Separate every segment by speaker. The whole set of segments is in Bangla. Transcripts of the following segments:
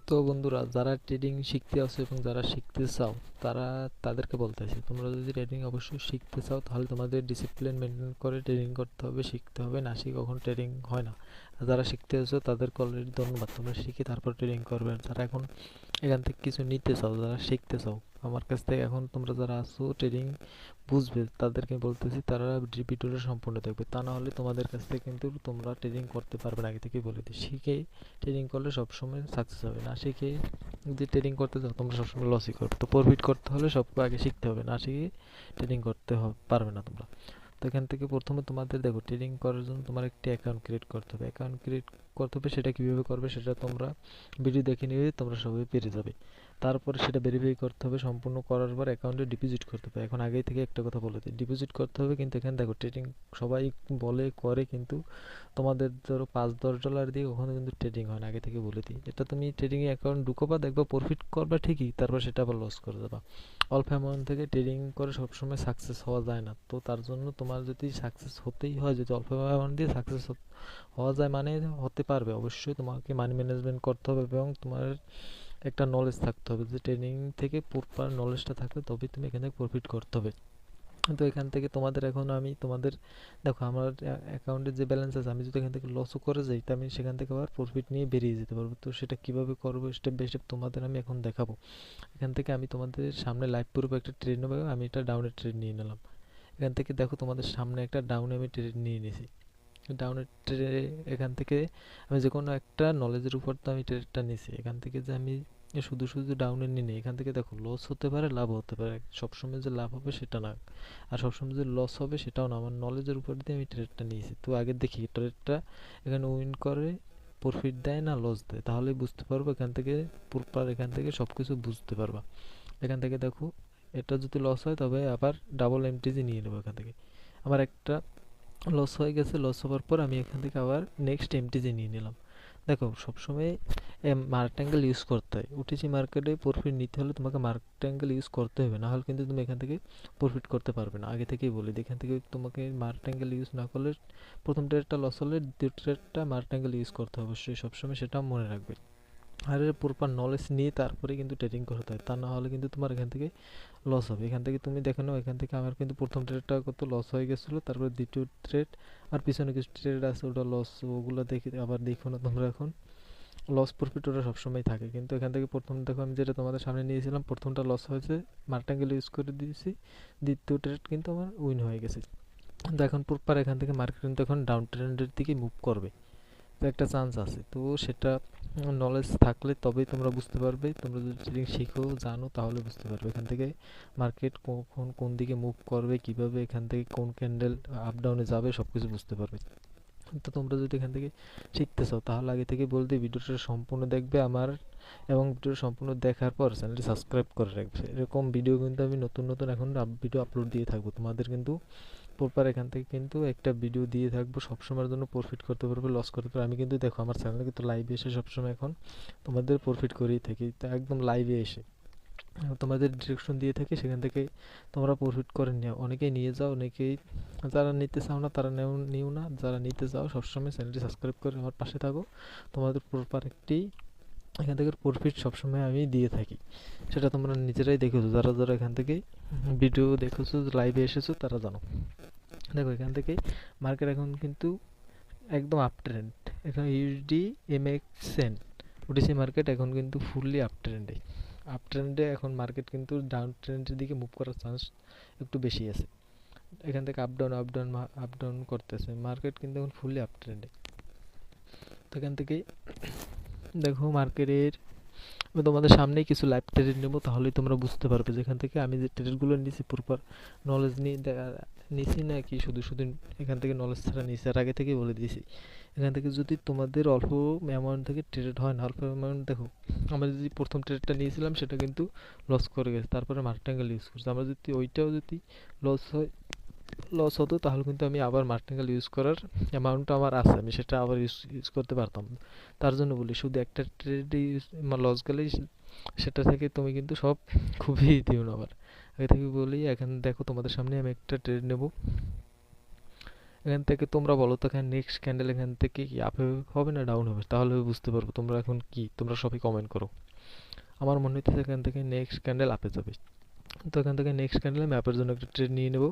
Speaker 1: তো বন্ধুরা, যারা ট্রেডিং শিখতে আসো এবং যারা শিখতে চাও, তারা তাদেরকে বলতেছি, তোমরা যদি ট্রেডিং অবশ্যই শিখতে চাও তাহলে তোমাদের ডিসিপ্লিন মেনটেন করে ট্রেডিং করতে হবে, শিখতে হবে। না শিখে কখন ট্রেডিং হয় না। আর যারা শিখতে আসো তাদেরকে অলরেডি ধন্যবাদ, তোমরা শিখে তারপর ট্রেডিং করবে। আর যারা এখন এখান থেকে কিছু নিতে চাও, যারা শিখতে চাও আমার কাছ থেকে, এখন তোমরা যারা আসো ট্রেডিং বুঝবে, তাদেরকে বলতেছি তারা ভিডিওটা সম্পূর্ণ দেখবে। তা না হলে তোমাদের কাছ থেকে কিন্তু তোমরা ট্রেডিং করতে পারবে না। আগে থেকেই বলে দিই, শিখে ট্রেডিং করলে সবসময় সাকসেস হবে। না শিখে যদি ট্রেডিং করতে যাও তোমরা সবসময় লসই করবে। তো প্রফিট করতে হলে সবকে আগে শিখতে হবে, না শিখে ট্রেডিং করতে পারবে না তোমরা। তো এখান থেকে প্রথমে তোমাদের দেখো, ট্রেডিং করার জন্য তোমার একটি অ্যাকাউন্ট ক্রিয়েট করতে হবে। অ্যাকাউন্ট ক্রিয়েট করতে হবে, সেটা কীভাবে করবে সেটা তোমরা ভিডিও দেখে নিয়ে তোমরা সবাই পেরে যাবে। তারপরে সেটা ভেরিফাই করতে হবে, সম্পূর্ণ করার পর অ্যাকাউন্টে ডিপোজিট করতে হবে। এখন আগেই থেকে একটা কথা বলে দিই, ডিপোজিট করতে হবে, কিন্তু এখানে দেখো ট্রেডিং সবাই বলে করে, কিন্তু তোমাদের ধরো $5-10 দিয়ে ওখানে কিন্তু ট্রেডিং হয় না, আগে থেকে বলে দিই। এটা তুমি ট্রেডিং অ্যাকাউন্ট ঢুকোবা, দেখবা প্রফিট করবা ঠিকই, তারপর সেটা আবার লস করে দেবা। অল্প অ্যামাউন্ট থেকে ট্রেডিং করে সবসময় সাকসেস হওয়া যায় না। তো তার জন্য তোমার যদি সাকসেস হতেই হয়, যদি অল্প অ্যামাউন্ট দিয়ে সাকসেস হওয়া যায়, মানে হতে পারবে, অবশ্যই তোমাকে মানি ম্যানেজমেন্ট করতে হবে এবং তোমার একটা নলেজ থাকতে হবে। যে ট্রেনিং থেকে প্রপার নলেজটা থাকলে তবেই তুমি এখানে প্রফিট করতে হবে। তো এখান থেকে তোমাদের, এখন আমি তোমাদের দেখো, আমার অ্যাকাউন্টে যে ব্যালেন্স আছে, আমি যদি এখান থেকে লসও করে যাই, তো আমি সেখান থেকে আবার প্রফিট নিয়ে বেরিয়ে যেতে পারবো। তো সেটা কিভাবে করবো স্টেপ বাই স্টেপ তোমাদের আমি এখন দেখাবো। এখান থেকে আমি তোমাদের সামনে লাইভ প্রুফ একটা ট্রেড নেবো, আমি এটা ডাউনের ট্রেড নিয়ে নিলাম। এখান থেকে দেখো, তোমাদের সামনে একটা ডাউনে আমি ট্রেড নিয়ে নিয়েছি। ডাউনের ট্রেড, এখান থেকে আমি যে কোনো একটা নলেজের উপর তো আমি ট্রেডটা নিয়েছি। এখান থেকে যে আমি শুধু শুধু ডাউনে নিই, এখান থেকে দেখো লস হতে পারে, লাভ হতে পারে। সবসময় যে লাভ হবে সেটা না, আর সবসময় যে লস হবে সেটাও না। আমার নলেজের উপর দিয়ে আমি ট্রেডটা নিয়েছি। তো আগে দেখি ট্রেডটা এখানে উইন করে, প্রফিট দেয় না লস দেয়, তাহলেই বুঝতে পারবো। এখান থেকে প্রপার, এখান থেকে সব কিছু বুঝতে পারবা। এখান থেকে দেখো, এটা যদি লস হয় তবে আবার ডাবল এমটিজি নিয়ে নেবো। এখান থেকে আমার একটা লস হয়ে গেছে, লস হওয়ার পর আমি এখান থেকে আবার নেক্সট এমটিজি নিয়ে নিলাম। দেখো, সবসময় মার্কট্যাঙ্গেল ইউজ করতে হয়। ওটিসি মার্কেটে প্রফিট নিতে হলে তোমাকে মার্কট্যাঙ্গেল ইউজ করতে হবে, না হলে কিন্তু তুমি এখান থেকে প্রফিট করতে পারবে না। আগে থেকেই বলি, এখান থেকে তোমাকে মার্কট্যাঙ্গেল ইউজ না করলে, প্রথম ট্রেডটা লস হলে দ্বিতীয় ট্রেডটা মার্কট্যাঙ্গেল ইউজ করতে হবে অবশ্যই, সবসময় সেটা মনে রাখবে। আর এর প্রপার নলেজ নিয়ে তারপরে কিন্তু ট্রেডিং করতে হয়, তা না হলে কিন্তু তোমার এখান থেকে লস হবে। এখান থেকে তুমি দেখে নাও, এখান থেকে আমার কিন্তু প্রথম ট্রেডটা কত লস হয়ে গেছিলো, তারপরে দ্বিতীয় ট্রেড আর পিছনে কিছু ট্রেড আছে ওটা লস, ওগুলো দেখে আবার দেখো না তোমরা। এখন লস প্রফিট ওটা সবসময় থাকে, কিন্তু এখান থেকে প্রথম দেখো, আমি যেটা তোমাদের সামনে নিয়েছিলাম, প্রথমটা লস হয়েছে, মার্কট্যাঙ্গেল ইউজ করে দিয়েছি, দ্বিতীয় ট্রেড কিন্তু আমার উইন হয়ে গেছে। তো এখন প্রপার এখান থেকে মার্কেট কিন্তু এখন ডাউন ট্রেন্ডের দিকে মুভ করবে, তো একটা চান্স আছে। তো সেটা নলেজ থাকলে তবেই তোমরা বুঝতে পারবে। তোমরা যদি ট্রেডিং শিখো, জানো, তাহলে বুঝতে পারবে এখান থেকে মার্কেট কখন কোন দিকে মুভ করবে, কিভাবে এখান থেকে কোন ক্যান্ডেল আপ ডাউনে যাবে, সব কিছু বুঝতে পারবে। তো তোমরা যদি এখান থেকে শিখতে চাও, তাহলে আগে থেকে বলতে ভিডিওটা সম্পূর্ণ দেখবে আমার, এবং ভিডিওটা সম্পূর্ণ দেখার পর চ্যানেলটি সাবস্ক্রাইব করে রাখবে। এরকম ভিডিও কিন্তু আমি নতুন নতুন এখন ভিডিও আপলোড দিয়ে থাকবো তোমাদের, কিন্তু প্রপার এখান থেকে কিন্তু একটা ভিডিও দিয়ে থাকবো সবসময়ের জন্য। প্রফিট করতে পারবে, লস করতে পারবে। আমি কিন্তু দেখো, আমার চ্যানেলে কিন্তু লাইভে এসে সবসময় এখন তোমাদের প্রফিট করেই থাকি, তা একদম লাইভে এসে তোমাদের ডিরেকশন দিয়ে থাকি, সেখান থেকে তোমরা প্রফিট করে নিও। অনেকেই নিয়ে যাও, অনেকেই যারা নিতে চাও না তারা নিও না, যারা নিতে চাও সবসময় চ্যানেলটি সাবস্ক্রাইব করে আমার পাশে থাকো। তোমাদের প্রপার একটি এখান থেকে প্রফিট সবসময় আমি দিয়ে থাকি, সেটা তোমরা নিজেরাই দেখেছো, যারা যারা এখান থেকে ভিডিও দেখেছো, লাইভে এসেছো, তারা জানো। দেখো, এখান থেকে মার্কেট এখন কিন্তু একদম আপ ট্রেন্ড। এখানে ইউএসডি এমএক্সএন ওটিসি মার্কেট এখন কিন্তু ফুললি আপ ট্রেন্ডে। আপ ট্রেন্ডে এখন মার্কেট কিন্তু ডাউন ট্রেন্ডের দিকে মুভ করার চান্স একটু বেশি আছে। এখান থেকে up down up down up down করতেছে মার্কেট, কিন্তু এখন ফুললি আপ ট্রেন্ডে। তো এখান থেকে দেখো মার্কেটের, আমি তোমাদের সামনেই কিছু লাইভ ট্রেড নেবো, তাহলেই তোমরা বুঝতে পারবে যেখান থেকে আমি যে ট্রেডগুলো নিয়েছি প্রপার নলেজ নিয়ে নিছি, না কি শুধু শুধু এখান থেকে নলেজ ছাড়া নিয়েছি। আর আগে থেকেই বলে দিয়েছি, এখান থেকে যদি তোমাদের অল্প অ্যামাউন্ট থেকে ট্রেড হয় না, অল্প অ্যামাউন্ট দেখো, আমরা যদি প্রথম ট্রেডটা নিয়েছিলাম সেটা কিন্তু লস করে গেছে, তারপরে মার্কট্যাঙ্গেল ইউজ করছি। আমরা যদি ওইটাও যদি লস হয়, লস হতো, তাহলে কিন্তু আমি আবার মার্কট্যাঙ্গেল ইউজ করার অ্যামাউন্টটা আমার আছে, আমি সেটা আবার ইউজ করতে পারতাম। তার জন্য বলি, শুধু একটা ট্রেডে লস গেলেই সেটা থেকে তুমি কিন্তু সব খুবই দিও না। আবার আগে থেকে বলি, এখন দেখো তোমাদের সামনে আমি একটা ট্রেড নেব। এখান থেকে তোমরা বলো তো এখানে নেক্সট ক্যান্ডেল এখান থেকে কি আপ হবে না ডাউন হবে, তাহলে বুঝতে পারবো তোমরা এখন কি, তোমরা সবাই কমেন্ট করো। আমার মনে হচ্ছে এখান থেকে নেক্সট ক্যান্ডেল আপে যাবে। তো এখান থেকে নেক্সট ক্যান্ডেল আমি আপের জন্য একটা ট্রেড নিয়ে নেব।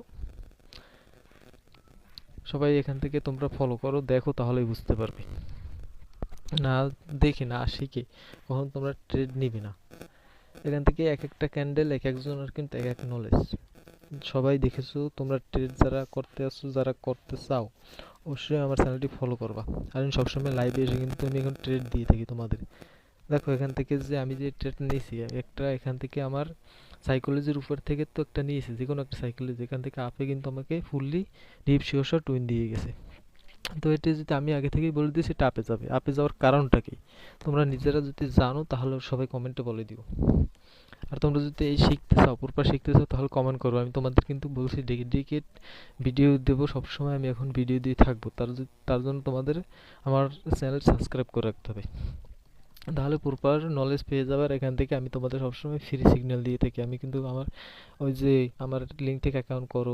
Speaker 1: সবাই এখান থেকে তোমরা ফলো করো, দেখো, তাহলেই বুঝতে পারবে। না দেখে না শিখে কখন তোমরা ট্রেড নিবে না। এখান থেকে এক একটা ক্যান্ডেল এক একজনের কিন্তু এক এক নলেজ। সবাই দেখেছো তোমরা ট্রেড যারা করতে আসছো, যারা করতে চাও, অবশ্যই আমার চ্যানেলটি ফলো করবা। আর আমি সবসময় লাইভে এসে কিন্তু আমি এখন ট্রেড দিয়ে থাকি তোমাদের। দেখো এখান থেকে যে আমি যে ট্রেড নিয়েছি একটা, এখান থেকে আমার সাইকোলজির উপর থেকে তো একটা নিয়েছি, যে কোনো একটা সাইকোলজি, এখান থেকে আপে কিন্তু আমাকে fully deep sure shot win দিয়ে গেছে। তো এটা যদি আমি আগে থেকেই বলে দিই সেটা আপে যাবে, আপে যাওয়ার কারণটা কি তোমরা নিজেরা যদি জানো তাহলে সবাই কমেন্টে বলে দিও। আর তোমরা যদি এই শিখতে চাও, পুরোপুরি শিখতে চাও, তাহলে কমেন্ট করো। আমি তোমাদের কিন্তু বলছি ডেডিকেট ভিডিও দেবো সবসময়, আমি এখন ভিডিও দিয়ে থাকবো। তার জন্য তোমাদের আমার চ্যানেল সাবস্ক্রাইব করে রাখতে হবে, তাহলে প্রপার নলেজ পেয়ে যাবে। আর এখান থেকে আমি তোমাদের সবসময় ফ্রি সিগন্যাল দিয়ে থাকি। আমি কিন্তু আমার ওই যে আমার লিঙ্ক থেকে অ্যাকাউন্ট করো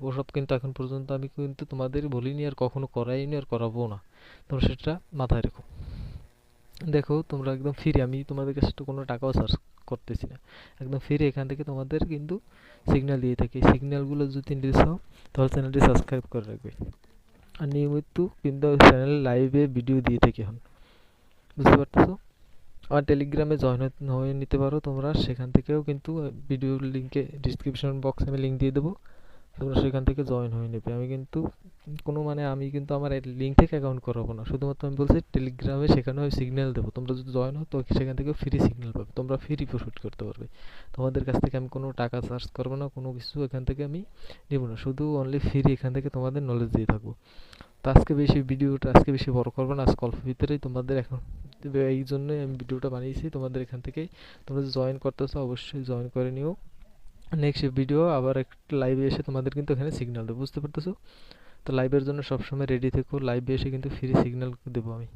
Speaker 1: ওসব কিন্তু এখন পর্যন্ত আমি কিন্তু তোমাদের বলিনি, আর কখনো করাইনি, আর করাবো না। তোমরা সেটা মাথায় রেখো। দেখো তোমরা একদম ফ্রি, আমি তোমাদের কাছে তো কোনো টাকাও চার্জ করতেছি না, একদম ফ্রি এখান থেকে তোমাদের কিন্তু সিগন্যাল দিয়ে থাকি। সিগন্যালগুলো যদি নিতে চাও তাহলে চ্যানেলটি সাবস্ক্রাইব করে রাখবে। আর নিয়মিত কিন্তু চ্যানেলে লাইভে ভিডিও দিয়ে থাকি এখন, বুঝতে পারতেছো? আমার টেলিগ্রামে জয়েন হয়ে নিতে পারো তোমরা, সেখান থেকেও কিন্তু ভিডিওর লিঙ্কে ডিসক্রিপশন বক্সে আমি লিঙ্ক দিয়ে দেবো, তোমরা সেখান থেকে জয়েন হয়ে নেবে। আমি কিন্তু আমি কিন্তু আমার লিঙ্ক থেকে অ্যাকাউন্ট করাবো না, শুধুমাত্র আমি বলছি টেলিগ্রামে, সেখানেও সিগন্যাল দেবো। তোমরা যদি জয়েন হও তো সেখান থেকে ফ্রি সিগন্যাল পাবে, তোমরা ফ্রি প্রফিট করতে পারবে। তোমাদের কাছ থেকে আমি কোনো টাকা চার্জ করবো না, কোনো কিছু এখান থেকে আমি নেবো না, শুধু অনলি ফ্রি এখান থেকে তোমাদের নলেজ দিয়ে থাকবো। তো আজকে বেশি বড় করবো না, আজকে অল্প ভিতরেই তোমাদের এখন এই জন্যই আমি ভিডিওটা বানিয়েছি তোমাদের এখান থেকেই। তোমরা জয়েন করতে চাও অবশ্যই জয়েন করে নিও। নেক্সট ভিডিও আবার একটা লাইভে এসে তোমাদের কিন্তু এখানে সিগন্যাল দেবো, বুঝতে পারতেছো? তো লাইভের জন্য সবসময় রেডি থেকো, লাইভে এসে কিন্তু ফ্রি সিগন্যাল দেবো আমি।